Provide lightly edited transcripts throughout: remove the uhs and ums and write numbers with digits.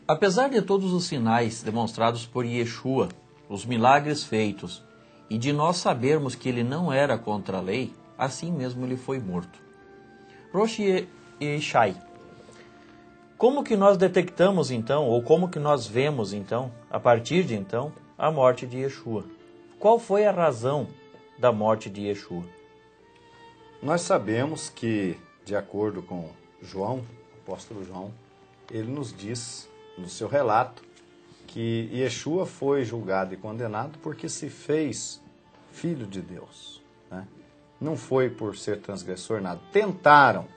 Apesar de todos os sinais demonstrados por Yeshua, os milagres feitos, e de nós sabermos que ele não era contra a lei, assim mesmo ele foi morto. Roshi e Shai, como que nós detectamos então, ou como que nós vemos então, a partir de então, a morte de Yeshua? Qual foi a razão da morte de Yeshua? Nós sabemos que, de acordo com João, o apóstolo João, ele nos diz, no seu relato, que Yeshua foi julgado e condenado porque se fez filho de Deus, né? Não foi por ser transgressor, nada. Tentaram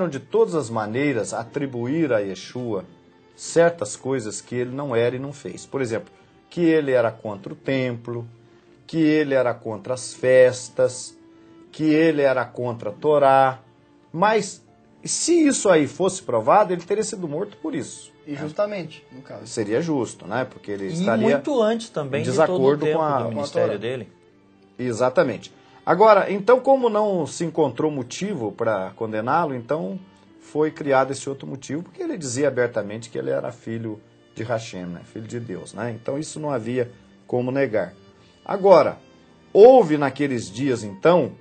de todas as maneiras atribuir a Yeshua certas coisas que ele não era e não fez. Por exemplo, que ele era contra o templo, que ele era contra as festas, que ele era contra a Torá. Mas se isso aí fosse provado, ele teria sido morto por isso. E justamente, no caso. Seria justo, né? Porque ele E estaria muito antes também em de todo o desacordo tempo com do ministério dele. Exatamente. Agora, então, como não se encontrou motivo para condená-lo, então foi criado esse outro motivo, porque ele dizia abertamente que ele era filho de Hashem, né? Filho de Deus, né? Então isso não havia como negar. Agora, houve naqueles dias, então,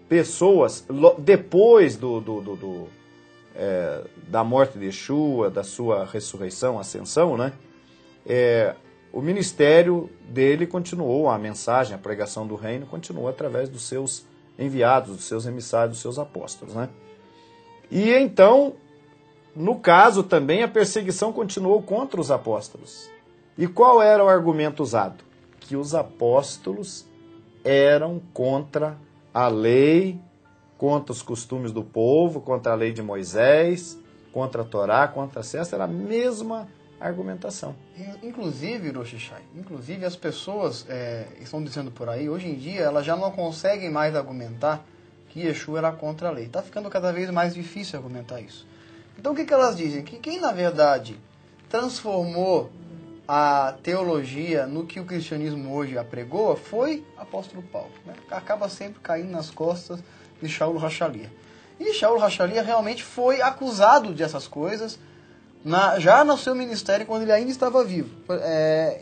pessoas, depois da morte de Yeshua, da sua ressurreição, ascensão, né? O ministério dele continuou, a mensagem, a pregação do reino continuou através dos seus enviados, dos seus emissários, dos seus apóstolos, né? E então, no caso também, a perseguição continuou contra os apóstolos. E qual era o argumento usado? Que os apóstolos eram contra a lei, contra os costumes do povo, contra a lei de Moisés, contra a Torá, contra a cesta, era a mesma argumentação. Inclusive, Roshi Shai, inclusive as pessoas estão dizendo por aí, hoje em dia, elas já não conseguem mais argumentar que Yeshua era contra a lei. Está ficando cada vez mais difícil argumentar isso. Então o que elas dizem? Que quem, na verdade, transformou a teologia no que o cristianismo hoje apregou foi o apóstolo Paulo, né? Acaba sempre caindo nas costas de Shaul Hachalia. E Shaul Hachalia realmente foi acusado dessas coisas já no seu ministério, quando ele ainda estava vivo.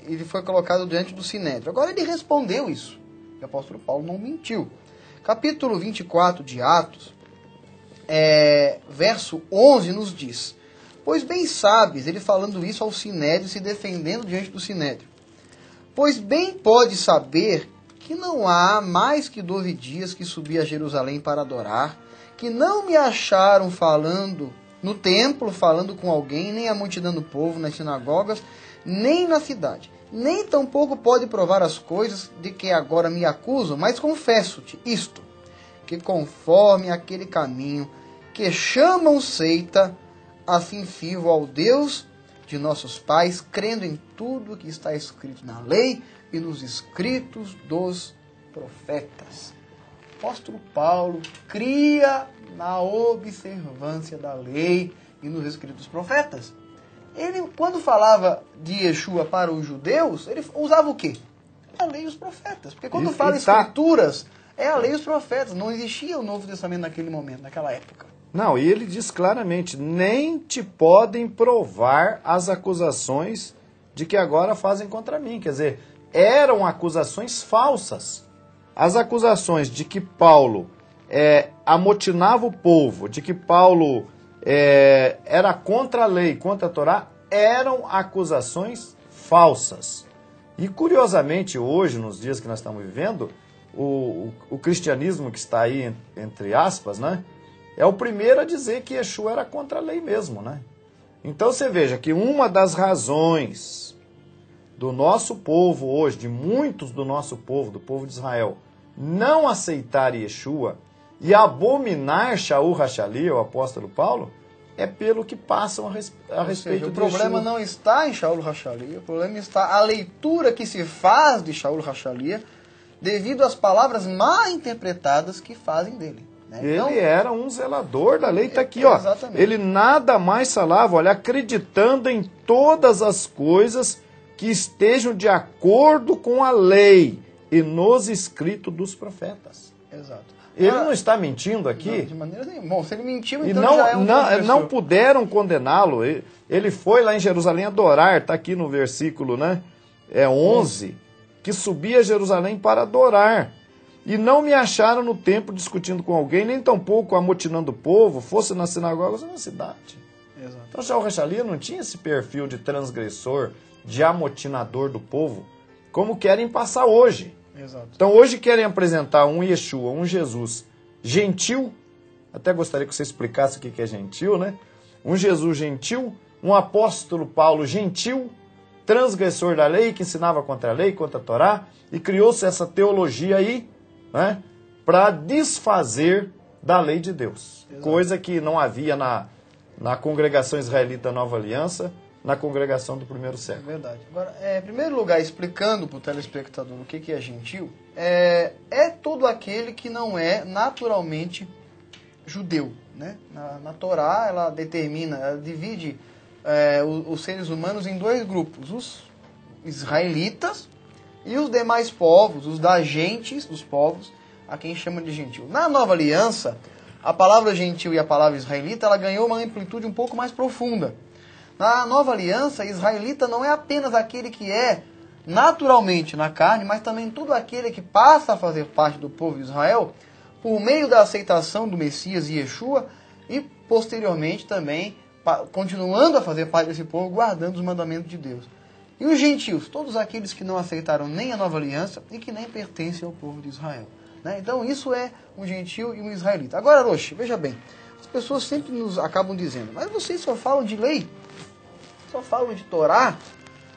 Ele foi colocado diante do Sinédrio. Agora ele respondeu isso. O apóstolo Paulo não mentiu. Capítulo 24 de Atos, verso 11 nos diz: pois bem sabes, ele falando isso ao Sinédrio, se defendendo diante do Sinédrio, pois bem pode saber que não há mais que 12 dias que subi a Jerusalém para adorar, que não me acharam falando no templo, falando com alguém, nem a multidão do povo, nas sinagogas, nem na cidade. Nem tampouco pode provar as coisas de que agora me acusam, mas confesso-te isto, que conforme aquele caminho que chamam seita, assim sirvo ao Deus de nossos pais, crendo em tudo que está escrito na lei e nos escritos dos profetas. O apóstolo Paulo cria na observância da lei e nos escritos dos profetas. Ele, quando falava de Yeshua para os judeus, ele usava o quê? A lei e os profetas. Porque quando fala escrituras, é a lei e os profetas. Não existia o Novo Testamento naquele momento, naquela época. Não, e ele diz claramente, nem te podem provar as acusações de que agora fazem contra mim. Quer dizer, eram acusações falsas. As acusações de que Paulo amotinava o povo, de que Paulo era contra a lei, contra a Torá, eram acusações falsas. E curiosamente hoje, nos dias que nós estamos vivendo, o cristianismo que está aí, entre aspas, né, é o primeiro a dizer que Yeshua era contra a lei mesmo, né? Então você veja que uma das razões do nosso povo hoje, de muitos do nosso povo, do povo de Israel, não aceitar Yeshua e abominar Shaul Hachalia, o apóstolo Paulo, é pelo que passam a respeito de Yeshua. O problema não está em Shaul Hachalia, o problema está a leitura que se faz de Shaul Hachalia devido às palavras mal interpretadas que fazem dele. Né? Então, ele era um zelador da lei, está aqui, ó. Exatamente. Ele nada mais falava, olha, acreditando em todas as coisas que estejam de acordo com a lei e nos escritos dos profetas. Exato. Ele não está mentindo aqui. Não, de maneira nenhuma. Bom, se ele mentiu, E então não, já é um transgressor. não puderam condená-lo. Ele foi lá em Jerusalém adorar, está aqui no versículo 11, que subia a Jerusalém para adorar. E não me acharam no templo discutindo com alguém, nem tampouco amotinando o povo, fosse nas sinagogas ou na cidade. Exato. Então Shaul Hachalia não tinha esse perfil de transgressor, de amotinador do povo, como querem passar hoje. Exato. Então hoje querem apresentar um Yeshua, um Jesus gentil, até gostaria que você explicasse o que é gentil, né? Um Jesus gentil, um apóstolo Paulo gentil, transgressor da lei, que ensinava contra a lei, contra a Torá, e criou-se essa teologia aí, né, para desfazer da lei de Deus. Exato. Coisa que não havia na congregação israelita Nova Aliança, na congregação do primeiro É século. verdade. Agora, em primeiro lugar, explicando para o telespectador o que é gentil, é todo aquele que não é naturalmente judeu. Né? Na Torá, ela determina, ela divide os seres humanos em dois grupos, os israelitas e os demais povos, os da gentes dos povos, a quem chama de gentil. Na Nova Aliança, a palavra gentil e a palavra israelita, ela ganhou uma amplitude um pouco mais profunda. Na Nova Aliança, israelita não é apenas aquele que é naturalmente na carne, mas também todo aquele que passa a fazer parte do povo de Israel por meio da aceitação do Messias e Yeshua e posteriormente também continuando a fazer parte desse povo, guardando os mandamentos de Deus. E os gentios, todos aqueles que não aceitaram nem a Nova Aliança e que nem pertencem ao povo de Israel. Né? Então isso é um gentio e um israelita. Agora, Roche, veja bem, as pessoas sempre nos acabam dizendo, mas vocês só falam de lei, só falam de Torá,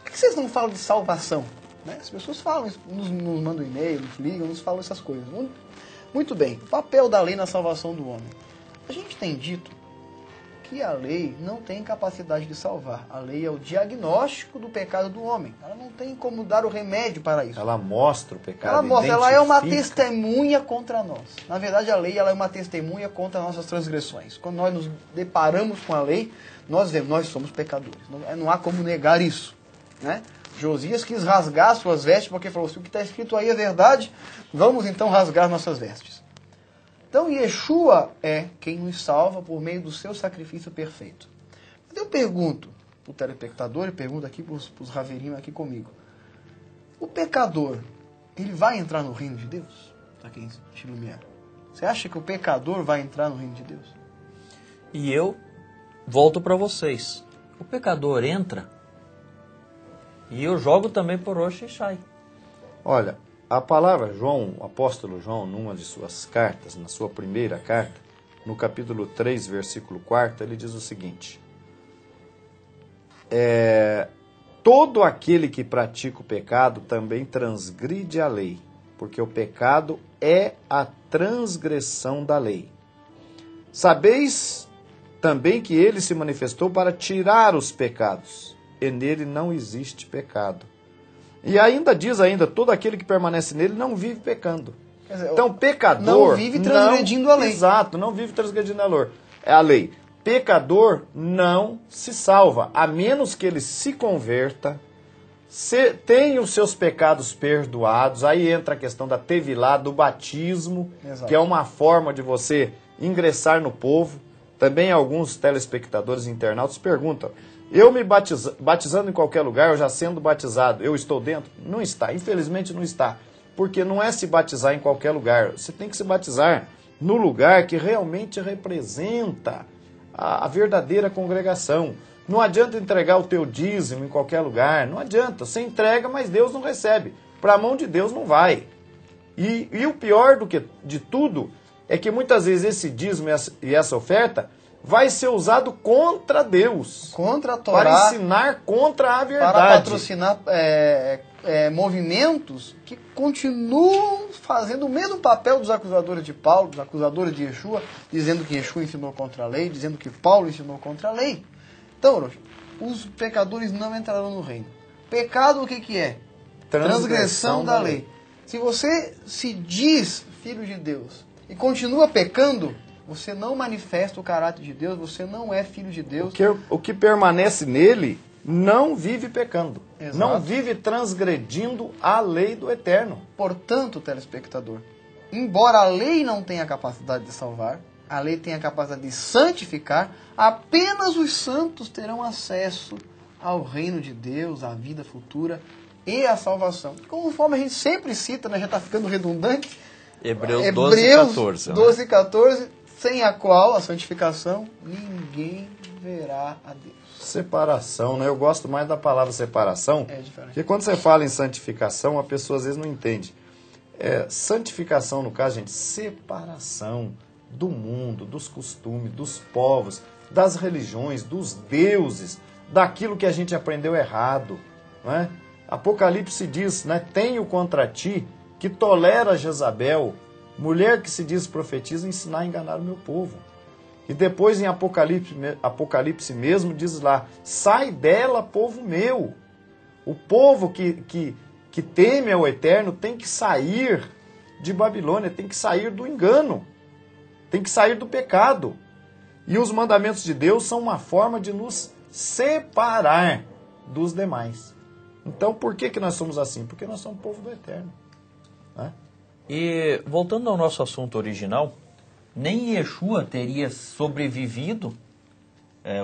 por que vocês não falam de salvação? Né? As pessoas falam isso, nos mandam e-mail, nos ligam, nos falam essas coisas. Muito bem, o papel da lei na salvação do homem. A gente tem dito que a lei não tem capacidade de salvar. A lei é o diagnóstico do pecado do homem. Ela não tem como dar o remédio para isso. Ela mostra o pecado. Ela mostra, ela é uma identifica. testemunha contra nós. Na verdade, a lei ela é uma testemunha contra nossas transgressões. Quando nós nos deparamos com a lei, nós dizemos, nós somos pecadores. Não há como negar isso. Né? Josias quis rasgar suas vestes, porque falou, se o que está escrito aí é verdade, vamos então rasgar nossas vestes. Então, Yeshua é quem nos salva por meio do seu sacrifício perfeito. Mas eu pergunto para o telespectador e pergunto aqui para os raveirinhos aqui comigo. O pecador, ele vai entrar no reino de Deus? Para quem se ilumina. Você acha que o pecador vai entrar no reino de Deus? E eu volto para vocês. O pecador entra e eu jogo também por Rosh Shai. Olha, a palavra João, o apóstolo João, numa de suas cartas, na sua primeira carta, no capítulo 3, versículo 4, ele diz o seguinte: todo aquele que pratica o pecado também transgride a lei, porque o pecado é a transgressão da lei. Sabeis também que ele se manifestou para tirar os pecados, e nele não existe pecado. E ainda diz todo aquele que permanece nele não vive pecando. Quer dizer, então, pecador... não vive transgredindo a lei. Exato, não vive transgredindo a lei. Pecador não se salva, a menos que ele se converta, tenha os seus pecados perdoados. Aí entra a questão da tevilá, do batismo, Exato. que é uma forma de você ingressar no povo. Também alguns telespectadores e internautas perguntam, eu me batizando em qualquer lugar, eu já sendo batizado, eu estou dentro? Não está, infelizmente não está. Porque não é se batizar em qualquer lugar. Você tem que se batizar no lugar que realmente representa a verdadeira congregação. Não adianta entregar o teu dízimo em qualquer lugar. Não adianta. Você entrega, mas Deus não recebe. Para a mão de Deus não vai. E o pior de tudo é que muitas vezes esse dízimo e essa oferta vai ser usado contra Deus. Contra a Torá. Para ensinar contra a verdade. Para patrocinar movimentos que continuam fazendo o mesmo papel dos acusadores de Paulo, dos acusadores de Yeshua, dizendo que Yeshua ensinou contra a lei, dizendo que Paulo ensinou contra a lei. Então, os pecadores não entrarão no reino. Pecado o que é? Transgressão da lei. Se você se diz filho de Deus e continua pecando, você não manifesta o caráter de Deus, você não é filho de Deus. O que permanece nele não vive pecando. Exato. Não vive transgredindo a lei do Eterno. Portanto, telespectador, embora a lei não tenha a capacidade de salvar, a lei tem a capacidade de santificar, apenas os santos terão acesso ao reino de Deus, à vida futura e à salvação. Conforme a gente sempre cita, né, já está ficando redundante, Hebreus 12:14. 12:14, sem a qual, a santificação, ninguém verá a Deus. Separação, né? Eu gosto mais da palavra separação, É diferente. porque quando você fala em santificação, a pessoa às vezes não entende. Santificação, no caso, gente, separação do mundo, dos costumes, dos povos, das religiões, dos deuses, daquilo que a gente aprendeu errado. Não é? Apocalipse diz, né, tenho contra ti que tolera Jezabel, mulher que se diz profetiza, ensinar a enganar o meu povo. E depois em Apocalipse mesmo diz lá, sai dela, povo meu. O povo que teme ao Eterno tem que sair de Babilônia, tem que sair do engano, tem que sair do pecado. E os mandamentos de Deus são uma forma de nos separar dos demais. Então, por que nós somos assim? Porque nós somos povo do Eterno. Né? E voltando ao nosso assunto original, nem Yeshua teria sobrevivido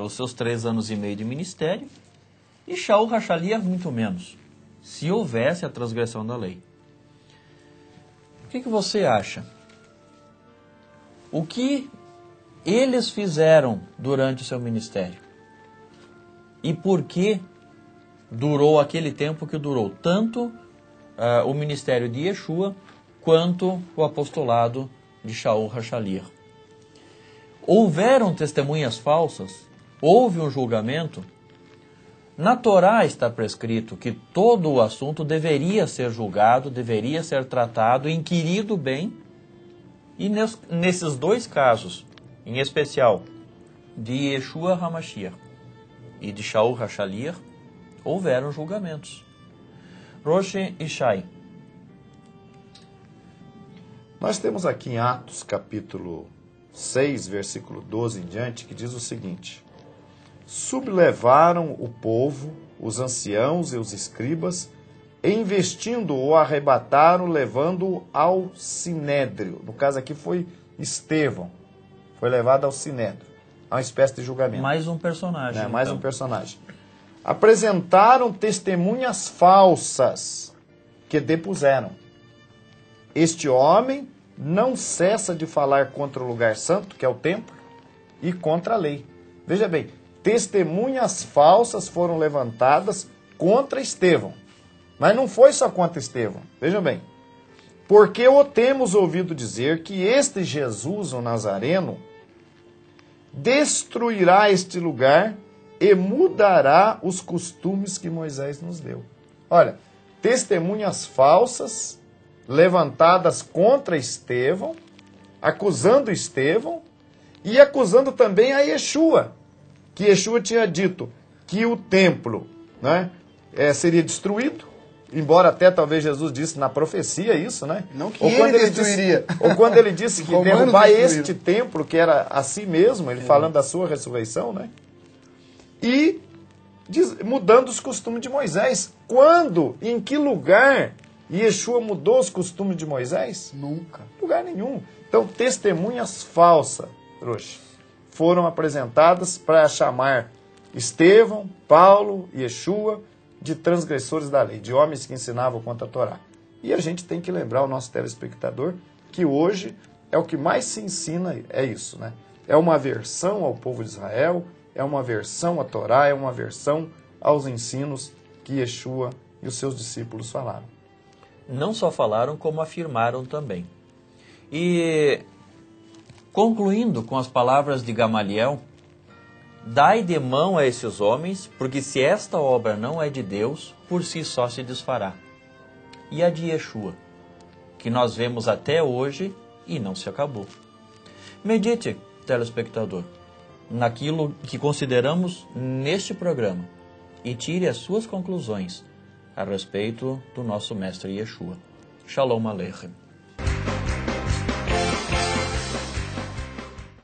os seus 3 anos e meio de ministério, e Shaul Hashaliah muito menos, se houvesse a transgressão da lei. O que você acha? O que eles fizeram durante o seu ministério? E por que durou aquele tempo que durou? Tanto o ministério de Yeshua, quanto o apostolado de Shaul Hashaliah. Houveram testemunhas falsas? Houve um julgamento? Na Torá está prescrito que todo o assunto deveria ser julgado, deveria ser tratado, inquirido bem. E nesses 2 casos, em especial, de Yeshua HaMashiach e de Shaul Hashaliah, houveram julgamentos. Roche e Shai. Nós temos aqui em Atos capítulo 6, versículo 12 em diante, que diz o seguinte: sublevaram o povo, os anciãos e os escribas, e investindo-o, arrebataram, levando-o ao sinédrio. No caso aqui foi Estevão, foi levado ao sinédrio, a uma espécie de julgamento. Mais um personagem. Né? Mais um personagem. Apresentaram testemunhas falsas que depuseram. Este homem não cessa de falar contra o lugar santo, que é o templo, e contra a lei. Veja bem, testemunhas falsas foram levantadas contra Estevão. Mas não foi só contra Estevão. Veja bem, porque o temos ouvido dizer que este Jesus, o Nazareno, destruirá este lugar e mudará os costumes que Moisés nos deu. Olha, testemunhas falsas levantadas contra Estevão, acusando Estevão e acusando também a Yeshua, que Yeshua tinha dito que o templo, né, seria destruído, embora até talvez Jesus disse na profecia isso, né? Não que ele destruiria. Ou quando ele disse que derrubar este templo, que era a si mesmo, ele falando da sua ressurreição, né? E mudando os costumes de Moisés. Quando? Em que lugar Yeshua mudou os costumes de Moisés? Nunca. Lugar nenhum. Então, testemunhas falsas, foram apresentadas para chamar Estevão, Paulo e Yeshua de transgressores da lei, de homens que ensinavam contra a Torá. E a gente tem que lembrar o nosso telespectador que hoje é o que mais se ensina, é isso, né? É uma aversão ao povo de Israel, é uma aversão à Torá, é uma aversão aos ensinos que Yeshua e os seus discípulos falaram. Não só falaram, como afirmaram também. E, concluindo com as palavras de Gamaliel, dai de mão a esses homens, porque se esta obra não é de Deus, por si só se desfará. E a de Yeshua, que nós vemos até hoje e não se acabou. Medite, telespectador, naquilo que consideramos neste programa e tire as suas conclusões a respeito do nosso Mestre Yeshua. Shalom Aleichem.